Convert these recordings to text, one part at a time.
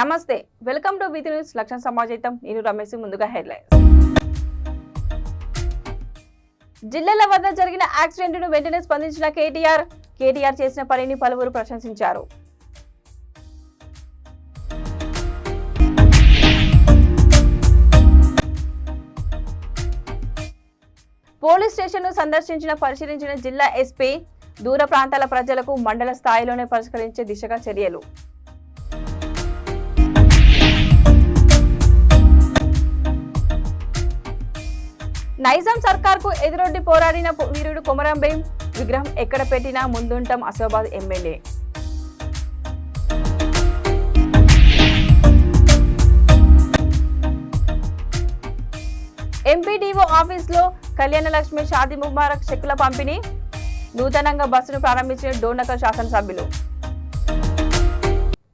నమస్తే welcome to వితి news లక్ష్యం సమాజం నేను రమేష్ ముందుగా హెడ్లైన్స్ జిల్లాల వద్ద జరిగిన యాక్సిడెంట్ ను వెంటనే స్పందించిన కేటీఆర్ చేసిన పనిని పలువురు ప్రశంసించారు పోలీస్ స్టేషన్ ను పరిశీలించిన జిల్లా ఎస్పీ దూర ప్రాంతాల ప్రజలకు మండల స్థాయిలోనే పరిష్కరించే దిశగా చర్యలు నైజాం సర్కార్కు ఎదురొడ్డి పోరాడిన వీరుడు కొమరం భీం విగ్రహం ఎక్కడ పెట్టినా ముందుంటాం ఆసిఫాబాద్ ఎమ్మెల్యే ఎంపీడీఓ ఆఫీసులో కళ్యాణలక్ష్మి షాదీ ముబారక్ చెక్కుల పంపిణీ నూతనంగా బస్సును ప్రారంభించిన డోర్నకల్ శాసనసభ్యులు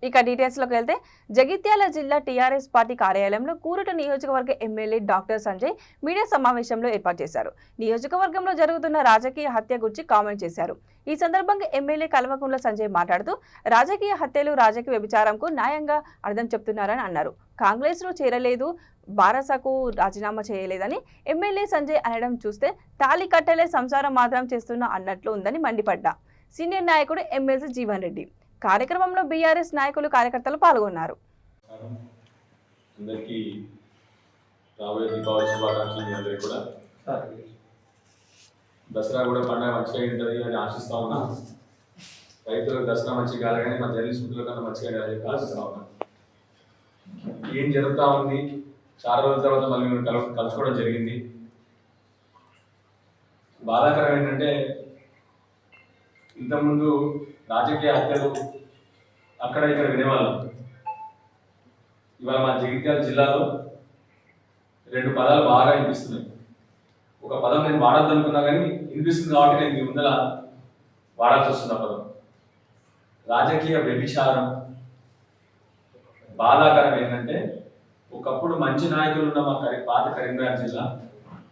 ఇక డీటెయిల్స్ లోకి వెళ్తే జగిత్యాల జిల్లా టీఆర్ఎస్ పార్టీ కార్యాలయంలో కూరట నియోజకవర్గ ఎమ్మెల్యే డాక్టర్ సంజయ్ మీడియా సమావేశంలో ఏర్పాటు చేశారు. నియోజకవర్గంలో జరుగుతున్న రాజకీయ హత్య గురించి కామెంట్ చేశారు. ఈ సందర్భంగా ఎమ్మెల్యే కల్వకుంట్ల సంజయ్ మాట్లాడుతూ రాజకీయ హత్యలు రాజకీయ వ్యభిచారంకు న్యాయంగా అర్థం చెప్తున్నారని అన్నారు. కాంగ్రెస్ లో చేరలేదు, బారసకు రాజీనామా చేయలేదని ఎమ్మెల్యే సంజయ్ అనడం చూస్తే తాళి కట్టలే సంసారం మాత్రం చేస్తున్నా అన్నట్లు ఉందని మండిపడ్డా. సీనియర్ నాయకుడు ఎమ్మెల్సీ జీవన్ రెడ్డి కార్యక్రమంలో బీఆర్ఎస్ నాయకులు కార్యకర్తలు పాల్గొన్నారు. అందరికీ రాబోయే దీపావళి శుభాకాంక్షలు. మీ అందరికీ కూడా దసరా కూడా పండుగ మంచిగా ఉంటుంది అని ఆశిస్తా ఉన్నా. రైతులకు దసరా మంచిగా కాదు కానీ మా జర్నలిస్ట్ మిత్రుల కన్నా మంచిగా అని ఆశిస్తా ఉన్నా. ఏం జరుగుతూ ఉంది, చాలా రోజుల తర్వాత మళ్ళీ మేము కలుసుకోవడం జరిగింది. బాధాకరం ఏంటంటే ఇంతకుముందు రాజకీయ హత్యలు అక్కడ ఇక్కడ వినేవాళ్ళం. ఇవాళ మా జగిత్యాల జిల్లాలో రెండు పదాలు బాగా వినిపిస్తున్నాయి. ఒక పదం నేను వాడద్దు అనుకున్నా కానీ వినిపిస్తుంది కాబట్టి నేను మీ ముందర వాడాల్సి వస్తున్న పదం రాజకీయ వ్యభిచారం. బాధాకరం ఏంటంటే ఒకప్పుడు మంచి నాయకులు ఉన్న మా పాత కరీంనగర్ జిల్లా,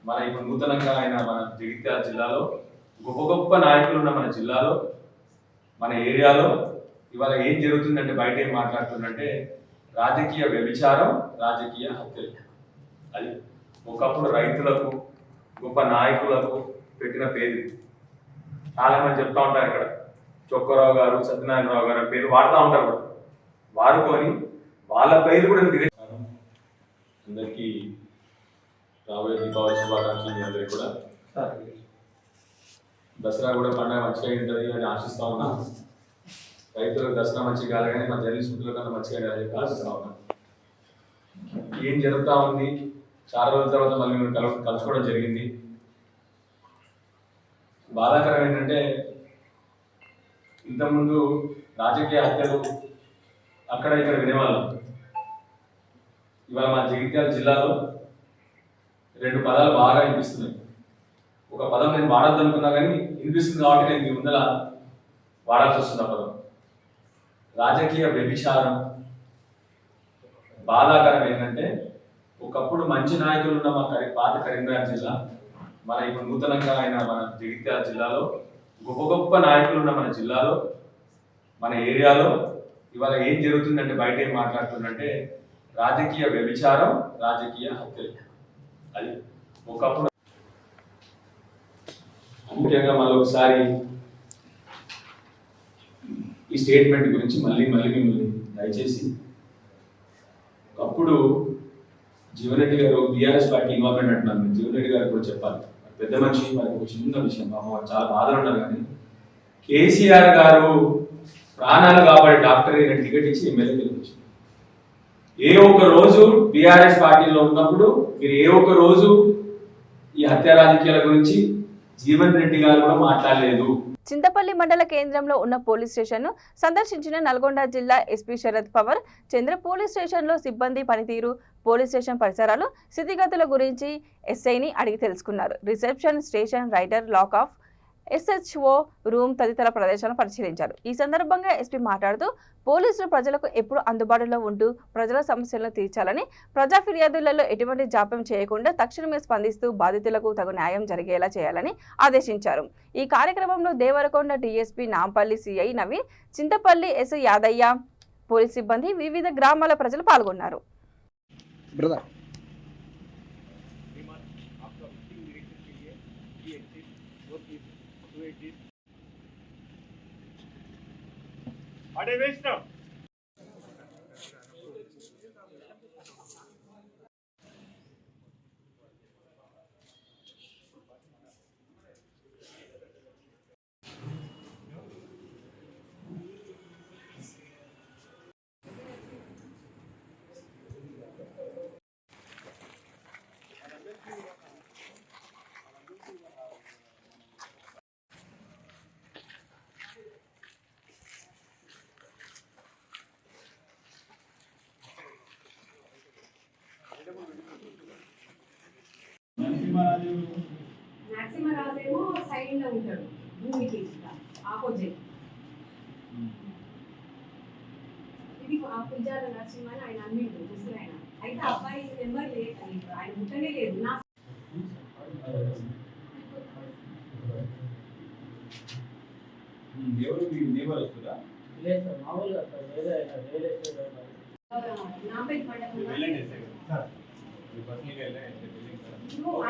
మన ఇప్పుడు నూతనంగా అయిన మన జగిత్యాల జిల్లాలో గొప్ప గొప్ప నాయకులు ఉన్న మన జిల్లాలో, మన ఏరియాలో ఇవాళ ఏం జరుగుతుందంటే బయట ఏం మాట్లాడుతుందంటే రాజకీయ వ్యభిచారం, రాజకీయ హత్యలు. అది ఒకప్పుడు రైతులకు గొప్ప నాయకులకు పెట్టిన పేరు. చాలా మంది చెప్తా ఉంటారు ఇక్కడ చొక్కరావు గారు, సత్యనారాయణరావు గారు పేరు వాడుతూ ఉంటారు కూడా. వాడుకొని వాళ్ళ పేరు కూడా అందరికీ రాబోయే దీపావళి శుభాకాంక్షలు. మీ అందరికీ కూడా దసరా కూడా పండుగ మంచిగా ఉంటుంది అని ఆశిస్తా ఉన్నా. రైతులకు దసరా మంచిగా కాదు కానీ మా జర్నలిస్ట్ మిత్రుల కన్నా మంచిగా అని ఆశిస్తా ఉన్నా. ఏం జరుగుతూ ఉంది, చాలా రోజుల తర్వాత మళ్ళీ మేము కలుసుకోవడం జరిగింది. బాధాకరం ఏంటంటే ఇంతకుముందు రాజకీయ హత్యలు అక్కడ ఇక్కడ వినేవాళ్ళం. ఇవాళ మా జగిత్యాల జిల్లాలో రెండు పదాలు బాగా వినిపిస్తున్నాయి. ఒక పదం నేను వాడద్దు అనుకున్నా కానీ వినిపిస్తుంది కాబట్టి నేను మీ ముందర వాడాల్సి వస్తున్న పదం రాజకీయ వ్యభిచారం. బాధాకరం ఏంటంటే ఒకప్పుడు మంచి నాయకులు ఉన్న మా పాత కరీంనగర్ జిల్లా, మన ఇప్పుడు నూతనంగా అయిన మన జగిత్యాల జిల్లాలో గొప్ప గొప్ప నాయకులు ఉన్న మన జిల్లాలో, మన ఏరియాలో ఇవాళ ఏం జరుగుతుందంటే బయట ఏం మాట్లాడుతుందంటే రాజకీయ వ్యభిచారం, రాజకీయ హత్యలు. అది ఒకప్పుడు. ముఖ్యంగా మళ్ళీ ఒకసారి ఈ స్టేట్మెంట్ గురించి మళ్ళీ మిమ్మల్ని దయచేసి, ఒకప్పుడు జీవన్ రెడ్డి గారు బీఆర్ఎస్ పార్టీ ఇన్వాల్వ్మెంట్ అంటున్నారు. జీవన్ రెడ్డి గారు కూడా చెప్పాలి, పెద్ద మనిషి, వారికి ఒక చిన్న విషయం చాలా బాధలు ఉన్నారు. కానీ కేసీఆర్ గారు ప్రాణాలు కాపాడే డాక్టర్ అయిన టికెట్ ఇచ్చి ఎమ్మెల్యే గెలిపించారు. ఏ ఒక్క రోజు బీఆర్ఎస్ పార్టీలో ఉన్నప్పుడు మీరు ఏ ఒక్క రోజు ఈ హత్య రాజకీయాల గురించి జీవన్ రెడ్డి గారు కూడా మాట్లాడలేదు. చింతపల్లి మండల కేంద్రంలో ఉన్న పోలీస్ స్టేషన్ ను సందర్శించిన నల్గొండ జిల్లా ఎస్పీ శరద్ పవార్ చంద్ర పోలీస్ స్టేషన్ లో సిబ్బంది పనితీరు, పోలీస్ స్టేషన్ పరిసరాలు స్థితిగతుల గురించి ఎస్ఐని అడిగి తెలుసుకున్నారు. Reception, station writer, lockup, SHO room తదితర ప్రదేశాలను పరిశీలించారు. ఈ సందర్భంగా ఎస్పీ మాట్లాడుతూ పోలీసులు ప్రజలకు ఎప్పుడు అందుబాటులో ఉంటూ ప్రజల సమస్యలను తీర్చాలని, ప్రజా ఫిర్యాదులలో ఎటువంటి జాప్యం చేయకుండా తక్షణమే స్పందిస్తూ బాధితులకు తగు న్యాయం జరిగేలా చేయాలని ఆదేశించారు. ఈ కార్యక్రమంలో Devarakonda DSP Nampally CI Naveen, Chintapally S Yadaiah, police సిబ్బంది, వివిధ గ్రామాల ప్రజలు పాల్గొన్నారు. నరసింహరాజేమో సైడ్ లో ఉంటాడు, భూమికి ఆపోజిట్. ఇది ఆ పుజాల నరసింహ అని ఆయన అన్నిండు ముసలి ఆయన. అయితే అబ్బాయి నెంబర్ లేదు, ఆయన ముట్టనే లేదు. నా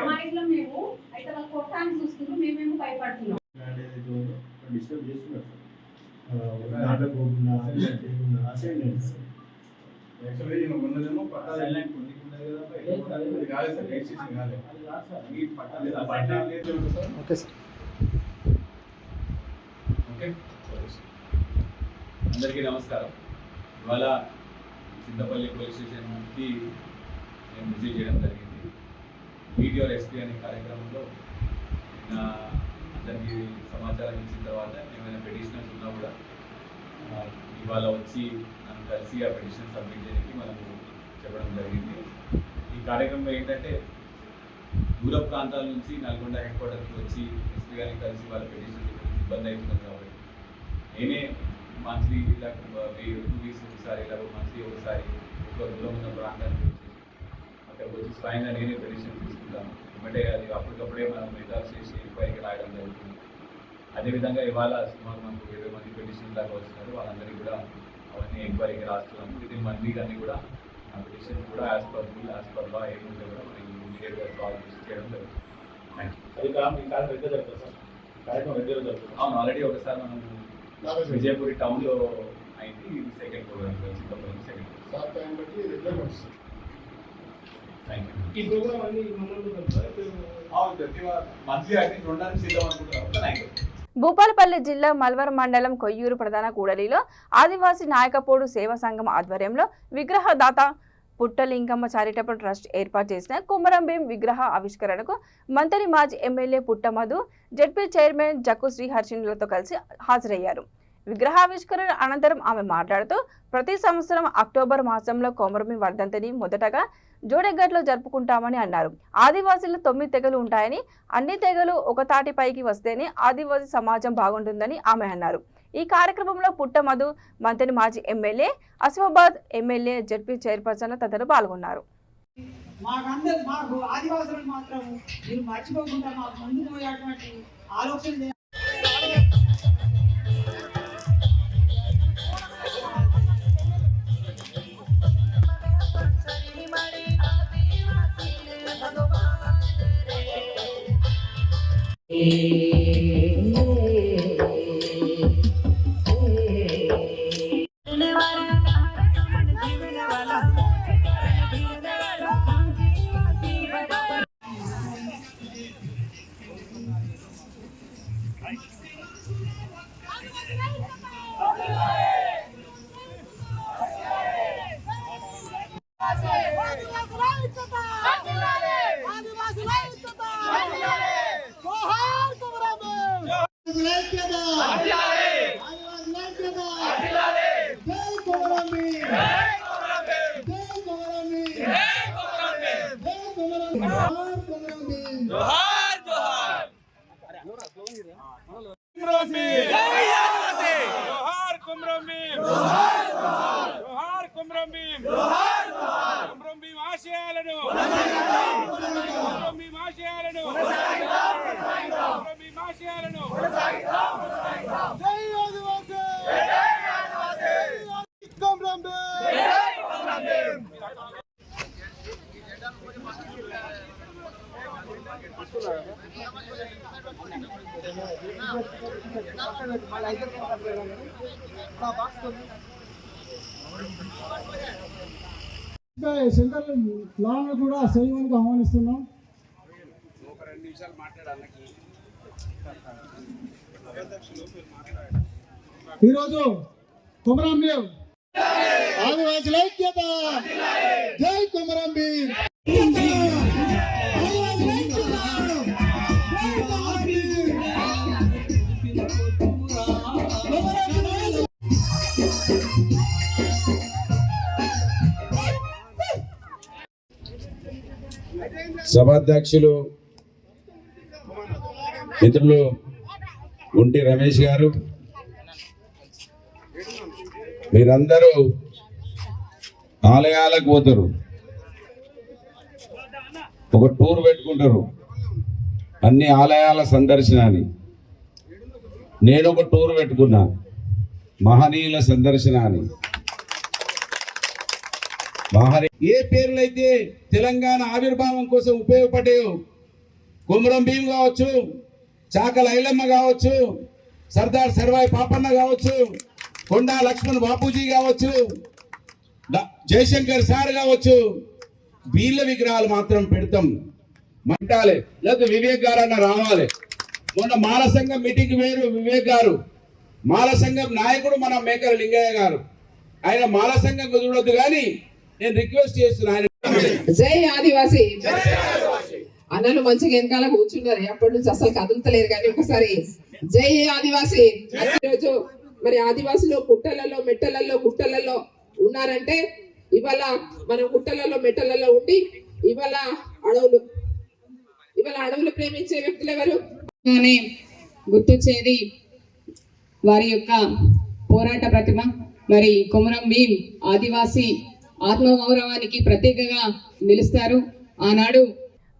అమాయకులం మేము. అయితే వాళ్ళు కొట్టాన్ని చూస్తున్నాం, మేమేమో భయపడుతున్నాం. అందరికీ నమస్కారం. ఇవాళ చింతపల్లి పోలీస్ స్టేషన్కి నేను విజిట్ చేయడం జరిగింది. మీట్ యువర్ ఎస్పీ అనే కార్యక్రమంలో అందరికీ సమాచారం ఇచ్చిన తర్వాత ఏమైనా పెటిషనర్స్ ఉన్నా కూడా ఇవాళ వచ్చి నన్ను కలిసి ఆ పెటిషన్ సబ్మిట్ చేయడానికి మనకు చెప్పడం జరిగింది. ఈ కార్యక్రమం ఏంటంటే దూర ప్రాంతాల నుంచి నల్గొండ హెడ్ క్వార్టర్కి వచ్చి ఎస్పీ గారిని కలిసి వాళ్ళ పెటిషన్ ఇబ్బంది అవుతుంది కాబట్టి నేనే మంత్లీ ఇలా 2 వీక్స్ ఒకసారి ఇలా మంత్లీ ఒకసారి ఒక దూరం ఉన్న ప్రాంతానికి వచ్చి అక్కడికి వచ్చి స్వయంగా నేనే పెటిషన్ తీసుకుంటాను. అంటే అది అప్పటికప్పుడే మనం రిజాల్వ్ చేసి ఎంక్వైరీకి రాయడం జరుగుతుంది. అదేవిధంగా ఇవాళ సుమారు మనకు 20 మంది పెటిషన్ దాకా వచ్చినారు. వాళ్ళందరికీ కూడా అవన్నీ ఎంక్వైరీకి రాస్తున్నాము. వితిన్ 1 వీక్ అన్నీ కూడా ఆ పెటిషన్ కూడా as per rule as per law ఏముంటే కూడా మనం ఇమీడియట్గా సాల్వ్ చేయడం జరుగుతుంది. అవును, ఆల్రెడీ ఒకసారి మనం విజయపూరి టౌన్లో అయింది. ఇది సెకండ్ ప్రోగ్రామ్, చింతపల్లి సెకండ్. ఈ ప్రోగ్రామ్ అన్ని మంత్లీ అయితే 2 చేద్దాం అనుకుంటున్నాం. భూపాలపల్లి జిల్లా మల్వర్ మండలం కొయ్యూరు ప్రధాన కూడలిలో ఆదివాసీ నాయకపోడు సేవా సంఘం ఆధ్వర్యంలో విగ్రహదాత పుట్టలింగమ్మ చారిటబుల్ ట్రస్ట్ ఏర్పాటు చేసిన కుమరం భీం విగ్రహ ఆవిష్కరణకు మంత్రి మాజీ MLA Puttamadhu, ZP chairman Jakku శ్రీహర్షినులతో కలిసి హాజరయ్యారు. విగ్రహావిష్కరణ అనంతరం ఆమె మాట్లాడుతూ ప్రతి సంవత్సరం అక్టోబర్ మాసంలో కొమరం వర్ధంతిని మొదటగా జోడెగట్లో జరుపుకుంటామని అన్నారు. ఆదివాసీలు 9 తెగలు ఉంటాయని, అన్ని తెగలు ఒక తాటిపైకి వస్తేనే ఆదివాసీ సమాజం బాగుంటుందని ఆమె అన్నారు. ఈ కార్యక్రమంలో పుట్టమధు, మంత్రి మాజీ MLA, Asifabad MLA, ZP chairperson తదితరులు పాల్గొన్నారు. మాకు ఆదివాసులను మాత్రం మీరు మర్చిపోకుండా మాకు ముందు పోయేటువంటి ఆలోచన సెంట్రల్ ప్లాన్ కూడా చేయడానికి ఆహ్వానిస్తున్నాం. ఈరోజు కొమరం భీం ఆదివాసుల ఐక్యత, జై కొమరం భీం. సభాధ్యక్షులు మిత్రులు గుంటి రమేష్ గారు, మీరందరూ ఆలయాలకు పోతారు, ఒక టూర్ పెట్టుకుంటారు అన్ని ఆలయాల సందర్శన అని. నేను ఒక టూర్ పెట్టుకున్నా, మహనీయుల సందర్శన అని. ఏ పేర్లైతే తెలంగాణ ఆవిర్భావం కోసం ఉపయోగపడ్డాయో, కొమరం భీం కావచ్చు, చాకల ఐలమ్మ కావచ్చు, సర్దార్ సర్వాయి పాపన్న కావచ్చు, కొండా లక్ష్మణ్ బాపూజీ కావచ్చు, జయశంకర్ సార్ కావచ్చు, వీళ్ళ విగ్రహాలు మాత్రం పెడతాం. మంటాలి లేదా వివేక్ గారు అన్న రావాలి. మొన్న మాల సంఘం మీటింగ్ వేరు వివేక్ గారు, మాల సంఘం నాయకుడు మన మేకల లింగయ్య గారు. ఆయన మాల సంఘం కుదరదు కానీ నేను రిక్వెస్ట్ చేస్తున్నాను. జై ఆదివాసి. అన్నలు మంచిగా వెనకాల కూర్చున్నారు, అప్పటి నుంచి అసలు కదులుతలేరు. కానీ ఒకసారి జై ఆదివాసి. ఈరోజు మరి ఆదివాసులు పుట్టలలో మెట్టలలో గుట్టలలో ఉన్నారంటే, ఇవాళ మనం గుట్టలలో మెట్టలలో ఉండి ఇవాళ అడవులు ప్రేమించే వ్యక్తులు ఎవరు గుర్తొచ్చేది వారి యొక్క పోరాట ప్రతిమ. మరి కొమరం భీం ఆదివాసి ఆత్మగౌరవానికి ప్రత్యేకంగా నిలుస్తారు. ఆనాడు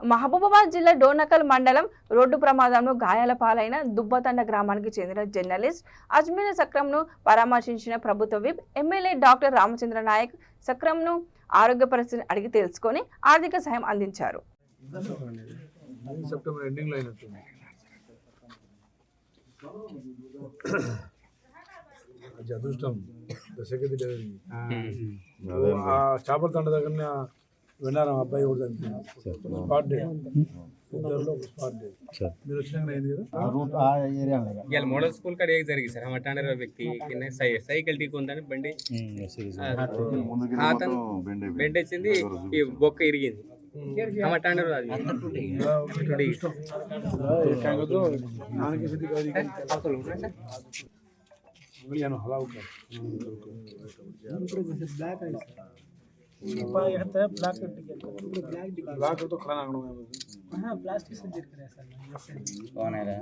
మహబూబాబాద్ జిల్లా డోర్నకల్ మండలం రోడ్డు ప్రమాదంలో గాయాల పాలైన దుబ్బతండ గ్రామానికి చెందిన జర్నలిస్ట్ అజ్మీర్ సక్రంను పరామర్శించిన ప్రభుత్వ whip MLA doctor Ramachandra Nayak సక్రంను ఆరోగ్య పరిస్థితిని అడిగి తెలుసుకొని ఆర్థిక సాయం అందించారు. సెప్టెంబర్ ఎండింగ్లో అయినట్టుంది. అది అదృష్టం సెకండ్ డెలివరీ. ఆ చేపల తండ దగ్గర విన్నారం అబ్బాయి కూడా స్పాట్ డే, ఇద్దరులో స్పాట్ డే. మీరు వచ్చినాక అయింది కదా. మోడల్ స్కూల్ కాడ ఏం జరిగింది సార్? మటాండర్ వ్యక్తి సైకిల్ ఢీకి ఉందని బండి బెండ్ వచ్చింది, ఈ బొక్క ఇరిగింది. మటాండర్ ब्लैक तो खाना हाँ प्लास्टिक से जिक्र है सर कौन है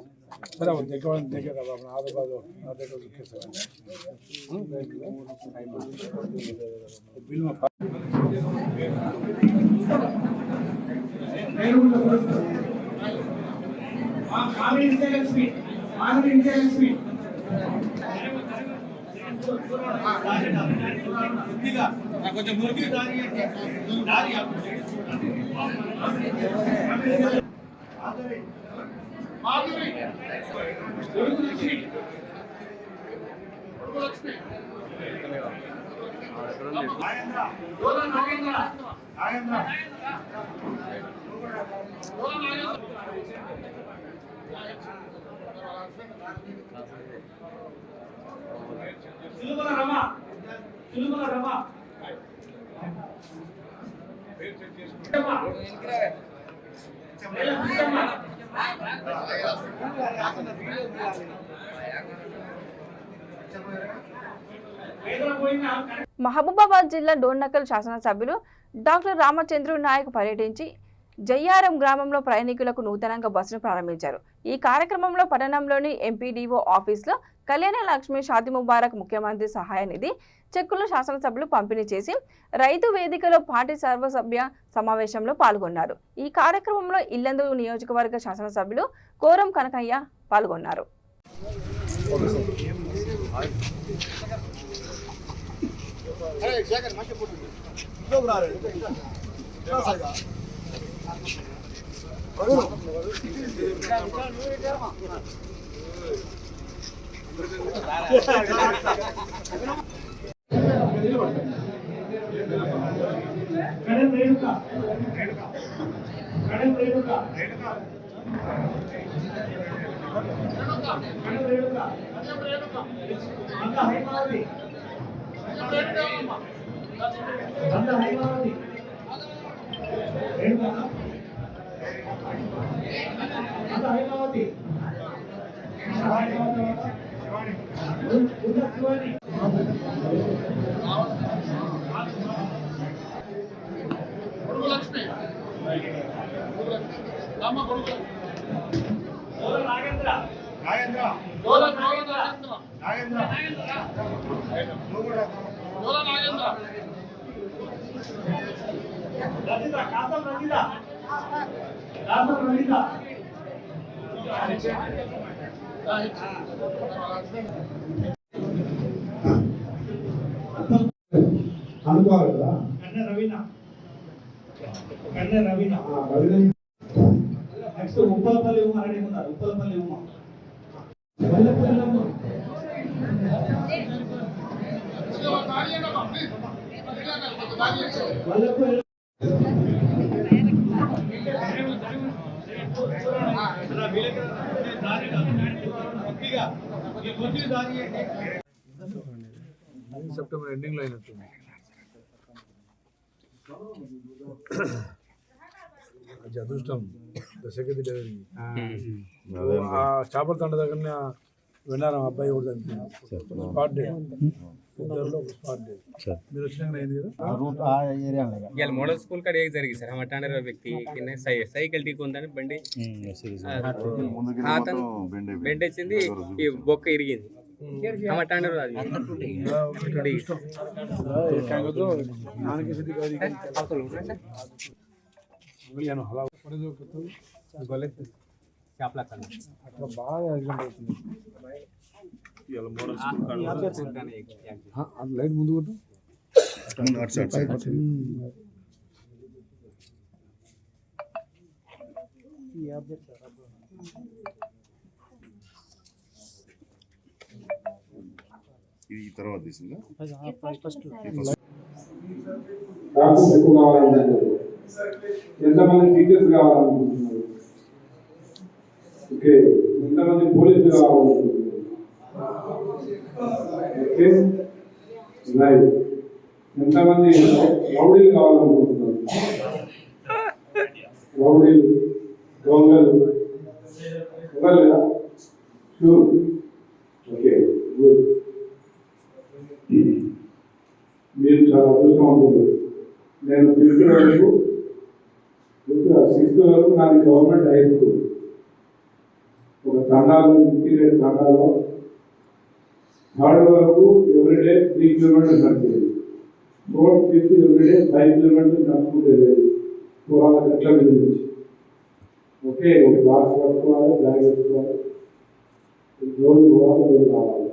सर वो देखो देखेगा अपना आधे बाजू आधे को दिखे सर बिल में आर्मी इंटेलिजेंस भी కొంచెం మురికి దారి మహబూబాబాద్ జిల్లా డోర్నకల్ శాసనసభ్యులు డాక్టర్ రామచంద్ర నాయక్ పర్యటించి జయ్యారం గ్రామంలో ప్రయాణికులకు నూతనంగా బస్సును ప్రారంభించారు. ఈ కార్యక్రమంలో పట్టణంలోని ఎంపీడీఓ ఆఫీసులో కళ్యాణ లక్ష్మి షాది ముబారక్ ముఖ్యమంత్రి సహాయ నిధి చెక్కులు శాసనసభ్యులు పంపిణీ చేసి రైతు వేదికలో పార్టీ సర్వసభ్య సమావేశంలో పాల్గొన్నారు. ఈ కార్యక్రమంలో ఇల్లందు నియోజకవర్గ శాసనసభ్యులు కోరం కనకయ్య పాల్గొన్నారు. అనుకోవాలి కదా. నెక్స్ట్ ఉప్పలపల్లి ఉమ్మ రెడీ ఉన్నారు. ఉప్పలపల్లి ఉమ్మ సెప్టెంబర్ ఎండింగ్లో అయినట్టుంది. అది అదృష్టం దశగతి డెలివరీ. ఆ చేపల తండ దగ్గర విన్నారం అబ్బాయి కూడా స్పాట్ డే, ఇద్దరులో స్పాట్ డే. మీరు వచ్చినాక అయింది కదా. ఇవాళ మోడల్ స్కూల్ కాడ ఏం జరిగింది సార్? మటానర్ వ్యక్తి సైకిల్ ఢీకి ఉందని బండి అతను బెండ్ వచ్చింది, ఈ బొక్క ఇరిగింది. మటానర్ చేపల అక్కడ బాగా యాక్సిడెంట్ అవుతుంది. లైట్ ముందు కొట్టు. ఇది తర్వాత తీసిందా? డాక్టర్స్ ఎక్కువ కావాలనుకుంటున్నారు. ఎంతమంది టీచర్స్ కావాలనుకుంటున్నారు? ఓకే, ఎంతమంది పోలీసులు కావాలనుకుంటున్నారు? Okay, right. ఎంతమంది రౌడీలు కావాలనుకుంటున్నారు? రౌడీలు, దొంగలు ఎవరు లేదా? షూర్. Okay, good. మీరు చాలా అదృష్టవంతులు. నేను 6th వరకు నాది గవర్నమెంట్ హై స్కూల్. ఒక తండాలో, ఇంటీరియర్ తండాలో 3rd వరకు ఎవ్రీడే 3 కిలోమీటర్స్ నడిచేది. 4th, 5th ఎవ్రీడే 5 కిలోమీటర్స్ నడుచుకుంటూ వెళ్ళేది. పోరాల గట్ల మీద నుంచి. ఓకే, ఒక బాక్స్ పట్టుకోవాలి, బ్యాగ్ పెట్టుకోవాలి, రోజు పోవాలి, రోజు రావాలి.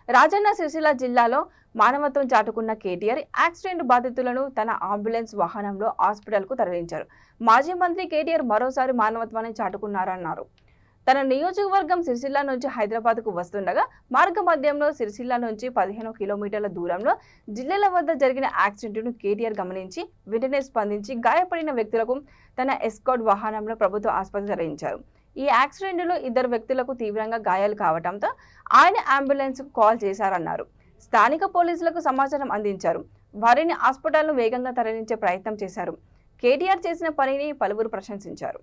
రాజన్న సిరిసిల్ల జిల్లాలో మానవత్వం చాటుకున్న కేటీఆర్ యాక్సిడెంట్ బాధితులను తన అంబులెన్స్ వాహనంలో హాస్పిటల్కు తరలించారు. మాజీ మంత్రి కేటీఆర్ మరోసారి మానవత్వాన్ని చాటుకున్నారన్నారు. తన నియోజకవర్గం సిరిసిల్ల నుంచి హైదరాబాద్కు వస్తుండగా మార్గ మధ్యంలో సిరిసిల్ల నుంచి 15 కిలోమీటర్ల దూరంలో జిల్లాల వద్ద జరిగిన యాక్సిడెంట్ను కేటీఆర్ గమనించి వెంటనే స్పందించి గాయపడిన వ్యక్తులకు తన ఎస్కార్ట్ వాహనంలో ప్రభుత్వ ఆసుపత్రికి తరలించారు. ఈ యాక్సిడెంట్లో 2 వ్యక్తులకు తీవ్రంగా గాయాలు కావడంతో ఆయన అంబులెన్స్కు కాల్ చేశారన్నారు. స్థానిక పోలీసులకు సమాచారం అందించారు. వారిని హాస్పిటల్ను వేగంగా తరలించే ప్రయత్నం చేశారు. కేటీఆర్ చేసిన పనిని పలువురు ప్రశంసించారు.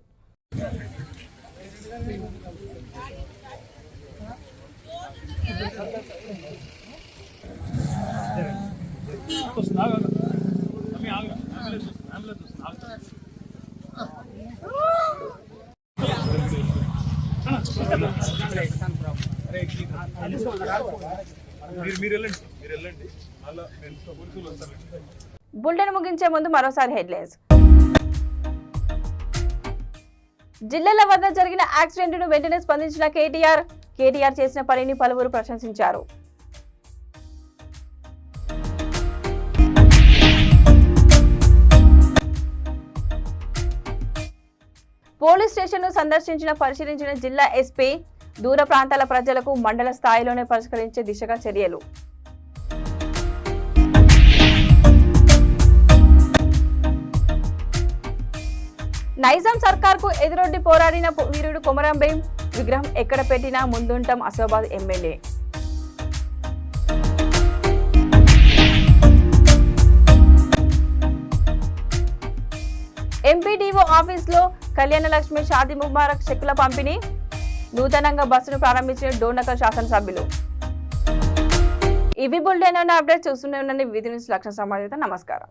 బులెటిన్ ముగించే ముందు మరోసారి హెడ్లైన్స్. జిల్లాల వద్ద జరిగిన యాక్సిడెంట్ను వెంటనే స్పందించిన కేటీఆర్ చేసిన పనిని పలువురు ప్రశంసించారు. పోలీస్ స్టేషన్ ను పరిశీలించిన జిల్లా ఎస్పీ దూర ప్రాంతాల ప్రజలకు మండల స్థాయిలోనే పరిష్కరించే దిశగా చర్యలు. నైజాం సర్కార్కు ఎదురొడ్డి పోరాడిన వీరుడు కొమరం భీం విగ్రహం ఎక్కడ పెట్టినా ముందుంటాం ఆసిఫాబాద్ ఎమ్మెల్యే. ఎంపీడీఓ ఆఫీస్లో కళ్యాణలక్ష్మి షాదీ ముబారక్ చెక్కుల పంపిణీ. నూతనంగా బస్సును ప్రారంభించిన డోర్నకల్ శాసనసభ్యులు. ఇవి బులెటిన్ అప్డేట్ చూస్తూనే ఉండండి విధి న్యూస్ లక్ష్య సమాజం. నమస్కారం.